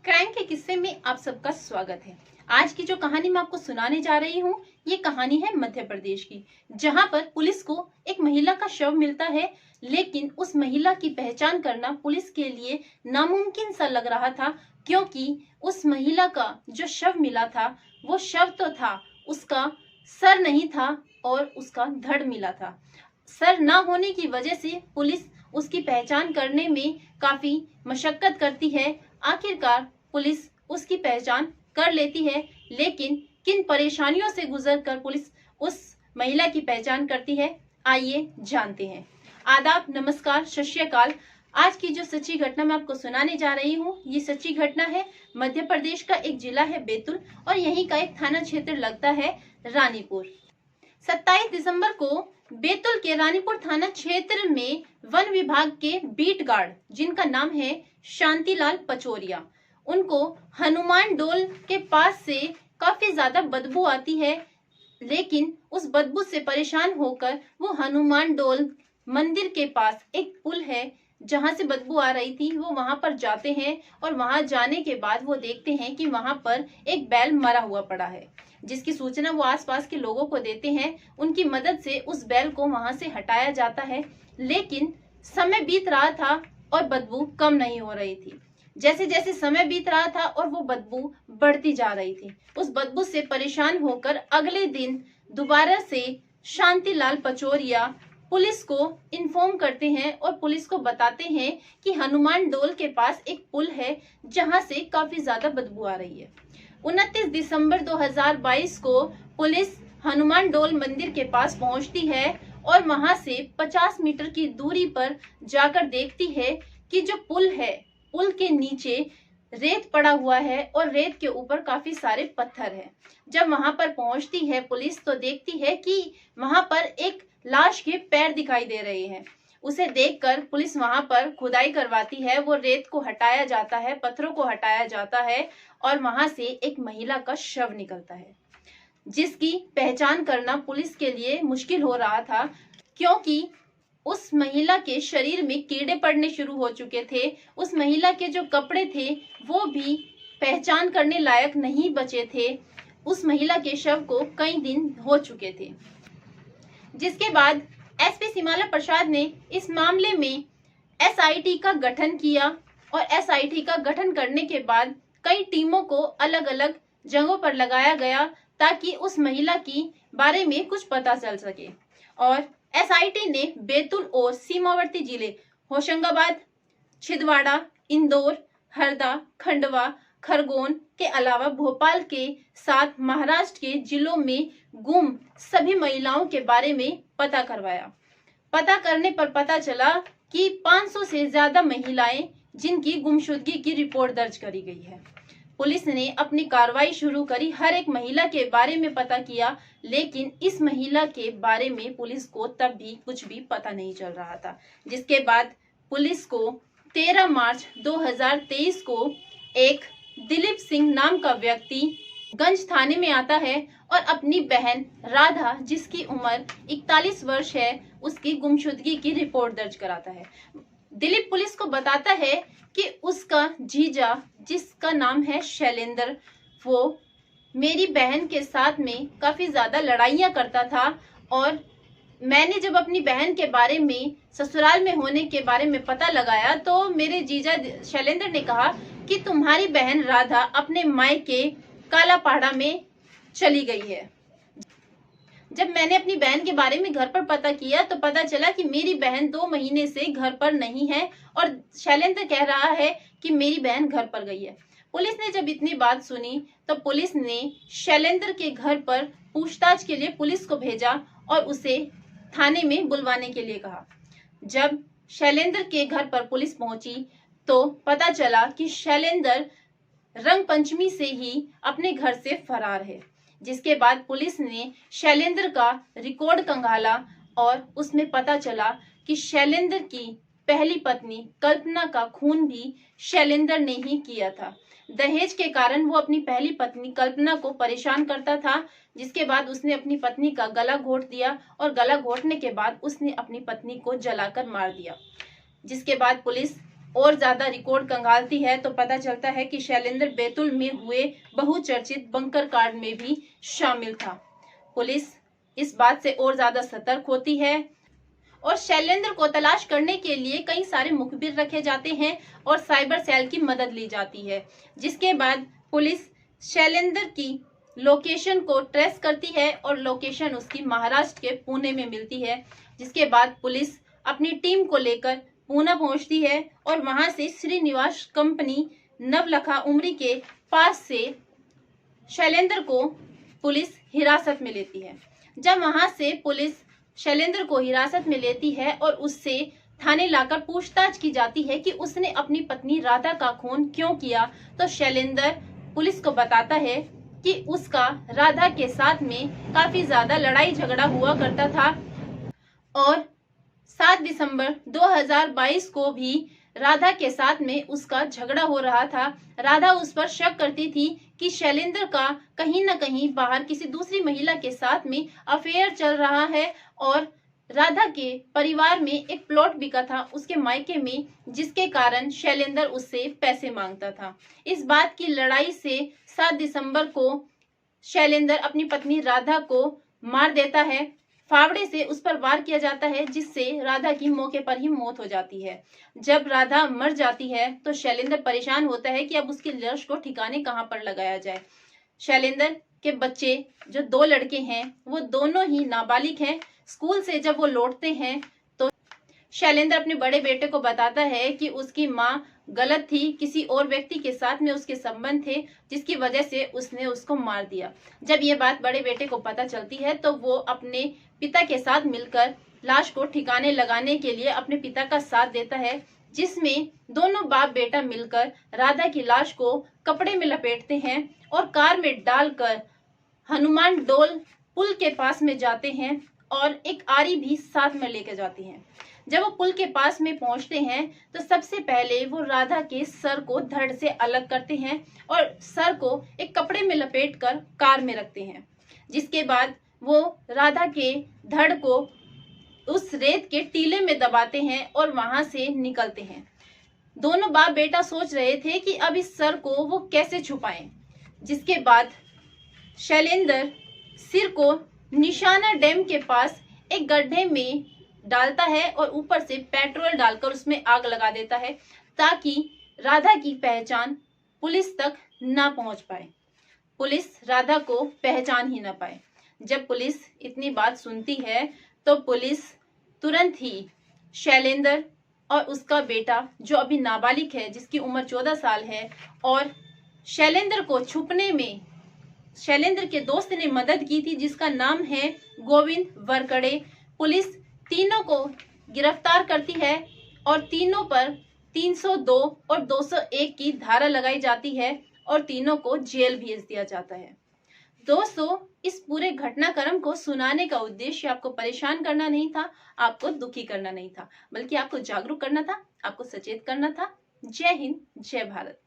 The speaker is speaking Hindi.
क्राइम के किस्से में आप सबका स्वागत है। आज की जो कहानी मैं आपको सुनाने जा रही हूँ, ये कहानी है मध्य प्रदेश की, जहाँ पर पुलिस को एक महिला का शव मिलता है, लेकिन उस महिला की पहचान करना पुलिस के लिए नामुमकिन सा लग रहा था, क्योंकि उस महिला का जो शव मिला था, वो शव तो था, उसका सर नहीं था और उसका धड़ मिला था। सर ना होने की वजह से पुलिस उसकी पहचान करने में काफी मशक्कत करती है। आखिरकार पुलिस उसकी पहचान कर लेती है, लेकिन किन परेशानियों से गुजरकर पुलिस उस महिला की पहचान करती है, आइए जानते हैं। आदाब, नमस्कार, सत श्री अकाल। आज की जो सच्ची घटना मैं आपको सुनाने जा रही हूँ, ये सच्ची घटना है मध्य प्रदेश का एक जिला है बैतूल, और यहीं का एक थाना क्षेत्र लगता है रानीपुर। 27 दिसंबर को बैतूल के रानीपुर थाना क्षेत्र में वन विभाग के बीट गार्ड, जिनका नाम है शांतिलाल पचौरिया, उनको हनुमान डोल के पास से काफी ज्यादा बदबू आती है। लेकिन उस बदबू से परेशान होकर वो हनुमान डोल मंदिर के पास एक पुल है जहां से बदबू आ रही थी, वो वहां पर जाते हैं। और वहां जाने के बाद वो देखते हैं कि वहां पर एक बैल मरा हुआ पड़ा है, जिसकी सूचना वो आसपास के लोगों को देते हैं। उनकी मदद से उस बैल को वहां से हटाया जाता है, लेकिन समय बीत रहा था और बदबू कम नहीं हो रही थी। जैसे जैसे समय बीत रहा था और वो बदबू बढ़ती जा रही थी, उस बदबू से परेशान होकर अगले दिन दोबारा से शांतिलाल पचौरिया पुलिस को इन्फॉर्म करते हैं और पुलिस को बताते हैं कि हनुमान डोल के पास एक पुल है जहां से काफी ज्यादा बदबू आ रही है। 29 दिसंबर 2022 को पुलिस हनुमान डोल मंदिर के पास पहुंचती है और वहां से 50 मीटर की दूरी पर जाकर देखती है कि जो पुल है, पुल के नीचे रेत पड़ा हुआ है और रेत के ऊपर काफी सारे पत्थर हैं। जब वहां पर पहुंचती है पुलिस, तो देखती है कि वहां पर एक लाश के पैर दिखाई दे रहे हैं। उसे देखकर पुलिस वहां पर खुदाई करवाती है, वो रेत को हटाया जाता है, पत्थरों को हटाया जाता है और वहां से एक महिला का शव निकलता है, जिसकी पहचान करना पुलिस के लिए मुश्किल हो रहा था, क्योंकि उस महिला के शरीर में कीड़े पड़ने शुरू हो चुके थे। उस महिला के जो कपड़े थे वो भी पहचान करने लायक नहीं बचे थे। उस महिला के शव को कई दिन हो चुके थे, जिसके बाद एसपी सिमाला प्रसाद ने इस मामले में एसआईटी का गठन किया और एसआईटी का गठन करने के बाद कई टीमों को अलग अलग जगहों पर लगाया गया ताकि उस महिला की बारे में कुछ पता चल सके। और एसआईटी ने बैतूल और सीमावर्ती जिले होशंगाबाद, छिंदवाड़ा, इंदौर, हरदा, खंडवा, खरगोन के अलावा भोपाल के साथ महाराष्ट्र के जिलों में गुम सभी महिलाओं के बारे में पता करवाया। पता करने पर पता चला कि 500 से ज्यादा महिलाएं जिनकी गुमशुदगी की रिपोर्ट दर्ज करी गई है। पुलिस ने अपनी कार्रवाई शुरू करी, हर एक महिला के बारे में पता किया, लेकिन इस महिला के बारे में पुलिस को तब भी कुछ भी पता नहीं चल रहा था। जिसके बाद पुलिस को 13 मार्च 2023 को एक दिलीप सिंह नाम का व्यक्ति गंज थाने में आता है और अपनी बहन राधा, जिसकी उम्र 41 वर्ष है, उसकी गुमशुदगी की रिपोर्ट दर्ज कराता है। दिलीप पुलिस को बताता है कि उसका जीजा, जिसका नाम है शैलेंद्र, वो मेरी बहन के साथ में काफी ज्यादा लड़ाइयां करता था, और मैंने जब अपनी बहन के बारे में ससुराल में होने के बारे में पता लगाया तो मेरे जीजा शैलेंद्र ने कहा कि तुम्हारी बहन राधा अपने मायके कालापाड़ा में चली गई है। जब मैंने अपनी बहन के बारे में घर पर पता किया तो पता चला कि मेरी बहन 2 महीने से घर पर नहीं है, और शैलेंद्र कह रहा है कि मेरी बहन घर पर गई है। पुलिस ने जब इतनी बात सुनी तो पुलिस ने शैलेंद्र के घर पर पूछताछ के लिए पुलिस को भेजा और उसे थाने में बुलवाने के लिए कहा। जब शैलेंद्र के घर पर पुलिस पहुंची तो पता चला कि शैलेंद्र रंग पंचमी से ही अपने घर से फरार है। जिसके बाद पुलिस ने शैलेंद्र का रिकॉर्ड खंगाला और उसमें पता चला कि शैलेंद्र की पहली पत्नी कल्पना का खून भी शैलेंद्र ने ही किया था। दहेज के कारण वो अपनी पहली पत्नी कल्पना को परेशान करता था, जिसके बाद उसने अपनी पत्नी का गला घोट दिया और गला घोटने के बाद उसने अपनी पत्नी को जलाकर मार दिया। जिसके बाद पुलिस और ज्यादा रिकॉर्ड कंगालती है तो पता चलता है कि शैलेंद्र बैतूल में हुए बहुचर्चित बंकर कांड में भी शामिल था। पुलिस इस बात से और ज्यादा सतर्क होती है और शैलेंद्र को तलाश करने के लिए कई सारे मुखबिर रखे जाते हैं और साइबर सेल की मदद ली जाती है, जिसके बाद पुलिस शैलेंद्र की लोकेशन को ट्रेस करती है और लोकेशन उसकी महाराष्ट्र के पुणे में मिलती है। जिसके बाद पुलिस अपनी टीम को लेकर पुणे पहुंचती है और वहां से श्रीनिवास कंपनी नवलखा उमरी के पास से शैलेंद्र को पुलिस हिरासत में लेती है। जब वहां से पुलिस शैलेंद्र को हिरासत में लेती है और उससे थाने लाकर पूछताछ की जाती है कि उसने अपनी पत्नी राधा का खून क्यों किया, तो शैलेंद्र पुलिस को बताता है कि उसका राधा के साथ में काफी ज्यादा लड़ाई झगड़ा हुआ करता था और 7 दिसंबर 2022 को भी राधा के साथ में उसका झगड़ा हो रहा था। राधा उस पर शक करती थी कि शैलेंद्र का कहीं न कहीं बाहर किसी दूसरी महिला के साथ में अफेयर चल रहा है और राधा के परिवार में एक प्लॉट बिका था उसके मायके में, जिसके कारण शैलेंद्र उससे पैसे मांगता था। इस बात की लड़ाई से 7 दिसंबर को शैलेंद्र अपनी पत्नी राधा को मार देता है। फावड़े से उस पर वार किया जाता है जिससे राधा की मौके पर ही मौत हो जाती है। जब राधा मर जाती है तो शैलेंद्र परेशान होता है कि अब उसकी लाश को ठिकाने कहां पर लगाया जाए। शैलेंद्र के बच्चे जो 2 लड़के हैं वो दोनों ही नाबालिग हैं। स्कूल से जब वो लौटते हैं तो शैलेंद्र अपने बड़े बेटे को बताता है कि उसकी माँ गलत थी, किसी और व्यक्ति के साथ में उसके संबंध थे जिसकी वजह से उसने उसको मार दिया। जब ये बात बड़े बेटे को पता चलती है तो वो अपने पिता के साथ मिलकर लाश को ठिकाने लगाने के लिए अपने पिता का साथ देता है, जिसमें दोनों बाप बेटा मिलकर राधा की लाश को कपड़े में लपेटते हैं और कार में डालकर हनुमान डोल पुल के पास में जाते हैं और एक आरी भी साथ में लेके जाती हैं। जब वो पुल के पास में पहुंचते हैं तो सबसे पहले वो राधा के सर को धड़ से अलग करते हैं और सर को एक कपड़े में लपेटकर कार में रखते हैं। जिसके बाद वो राधा के धड़ को उस रेत के टीले में दबाते हैं और वहां से निकलते हैं। दोनों बाप बेटा सोच रहे थे कि अब इस सर को वो कैसे छुपाएं। जिसके बाद शैलेंद्र सिर को निशाना डैम के पास एक गड्ढे में डालता है और ऊपर से पेट्रोल डालकर उसमें आग लगा देता है ताकि राधा की पहचान पुलिस तक ना पहुंच पाए, पुलिस राधा को पहचान ही ना पाए। जब पुलिस इतनी बात सुनती है तो पुलिस तुरंत ही शैलेंद्र और उसका बेटा जो अभी नाबालिग है, जिसकी उम्र 14 साल है, और शैलेंद्र को छुपने में शैलेंद्र के दोस्त ने मदद की थी जिसका नाम है गोविंद वरकड़े। पुलिस तीनों को गिरफ्तार करती है और तीनों पर 302 और 201 की धारा लगाई जाती है और तीनों को जेल भेज दिया जाता है। दोस्तों, इस पूरे घटनाक्रम को सुनाने का उद्देश्य आपको परेशान करना नहीं था, आपको दुखी करना नहीं था, बल्कि आपको जागरूक करना था, आपको सचेत करना था। जय हिंद, जय भारत।